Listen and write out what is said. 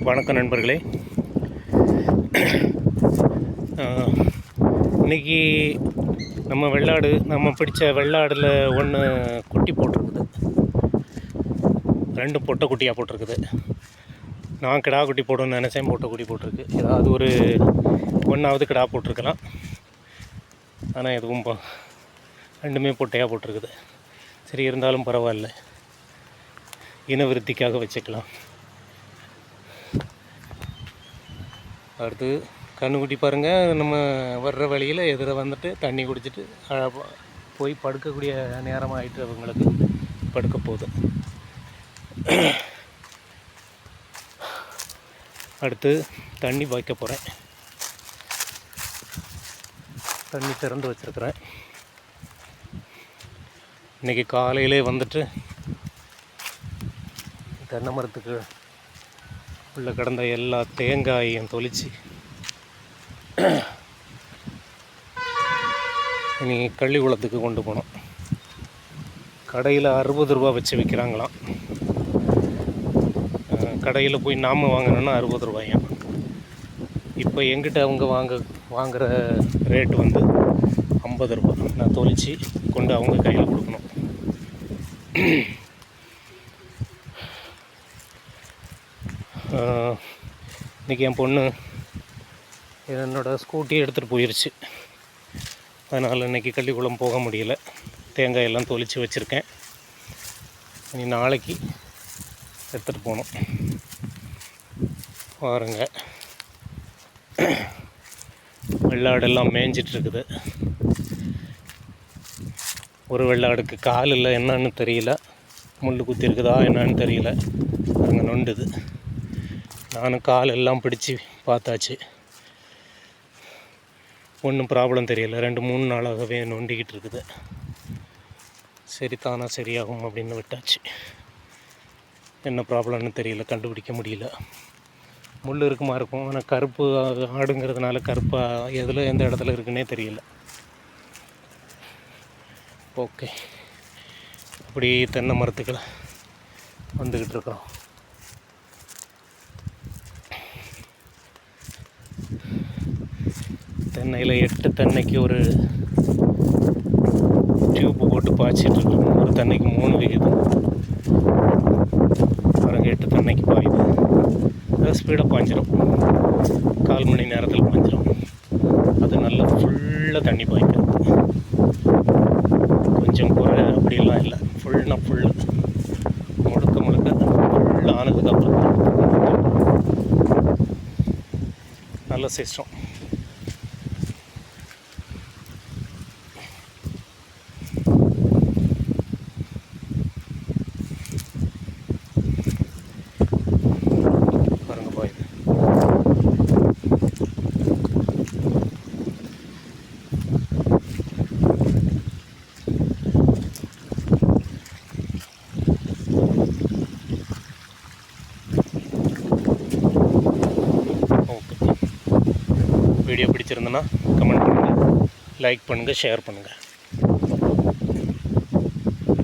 வணக்கம் நண்பர்களே. இன்றைக்கி நம்ம பிடித்த வெள்ளாடில் ஒன்று குட்டி போட்டிருக்குது, 2 பொட்டை குட்டியாக போட்டிருக்குது. நான் கிடா குட்டி போடணும்னு நினச்சேன், பொட்டை குட்டி போட்டிருக்கு. ஏதாவது ஒரு ஒன்றாவது கிடா போட்டிருக்கலாம், ஆனால் எதுவும் 2மே பொட்டையாக போட்டிருக்குது. சரி, இருந்தாலும் பரவாயில்ல, இன விருத்திக்காக வச்சுக்கலாம். அடுத்து கண்ணுக்குட்டி பாருங்கள், நம்ம வர்ற வழியில் எதிர வந்துட்டு தண்ணி குடிச்சிட்டு போய் படுக்கக்கூடிய நேரம் ஆகிட்டு அவங்களுக்கு படுக்க போகுது. அடுத்து தண்ணி வைக்க போகிறேன். தண்ணி திறந்து வச்சுருக்கிறேன். இன்றைக்கி காலையிலே வந்துட்டு தென்னை மரத்துக்கு உள்ள கிடந்த எல்லா தேங்காயையும் தொளிச்சு இனி கள்ளிக்குளத்துக்கு கொண்டு போனோம். கடையில் 60 ரூபா வச்சு விற்கிறாங்களாம். கடையில் போய் நாம் வாங்கினோன்னா 60 ரூபாயாம். இப்போ எங்கிட்ட அவங்க வாங்குகிற ரேட்டு வந்து 50 ரூபா. நான் தொளிச்சு கொண்டு அவங்க கையில் கொடுக்கணும். இன்றைக்கி என் பொண்ணு என்னோடய ஸ்கூட்டி எடுத்துகிட்டு போயிடுச்சு. அதனால் இன்றைக்கி கள்ளிக்குளம் போக முடியல. தேங்காயெல்லாம் தொளிச்சு வச்சுருக்கேன். இனி நாளைக்கு எடுத்துகிட்டு போகணும். பாருங்க, வெள்ளாடெல்லாம் மேய்ஞ்சிட்ருக்குது. ஒரு வெள்ளாடுக்கு கால் இல்லை, என்னன்னு தெரியல, முள் குத்தி இருக்குதா என்னன்னு தெரியல, அங்கே நொண்டுது. நானும் கால் எல்லாம் பிடிச்சி பார்த்தாச்சு, ஒன்றும் ப்ராப்ளம் தெரியல. 2-3 நாளாகவே நொண்டிக்கிட்டு இருக்குது. சரி, தானாக சரியாகும் அப்படின்னு விட்டாச்சு. என்ன ப்ராப்ளம்னு தெரியல, கண்டுபிடிக்க முடியல. முள் இருக்குமா இருக்கும், ஆனால் கருப்பு ஆடுங்கிறதுனால கருப்பாக எதில் எந்த இடத்துல இருக்குன்னே தெரியல. ஓகே, அப்படி தென்னை மரத்துக்களை வந்துக்கிட்டு இருக்கிறோம். தென்னையில் 8 தென்னைக்கு ஒரு டியூப்பு போட்டு பாய்ச்சிட்ருக்கோம். ஒரு தென்னைக்கு 3 விகிதம். பாருங்கள், 8 தென்னைக்கு பாயுது. அது ஸ்பீடாக பாய்ஞ்சிடும், 1/4 மணி நேரத்தில் பாய்ஞ்சிடும். அது நல்லா ஃபுல்லாக தண்ணி பாய்க்கிறது. கொஞ்சம் குறை அப்படிலாம் இல்லை, ஃபுல்லாக ஃபுல்லு முழுக்க ஃபுல் ஆனதுக்கப்புறம் நல்ல சிஸ்டம். வீடியோ பிடிச்சிருந்தனா கமெண்ட் பண்ணுங்கள், லைக் பண்ணுங்கள், ஷேர் பண்ணுங்கள்.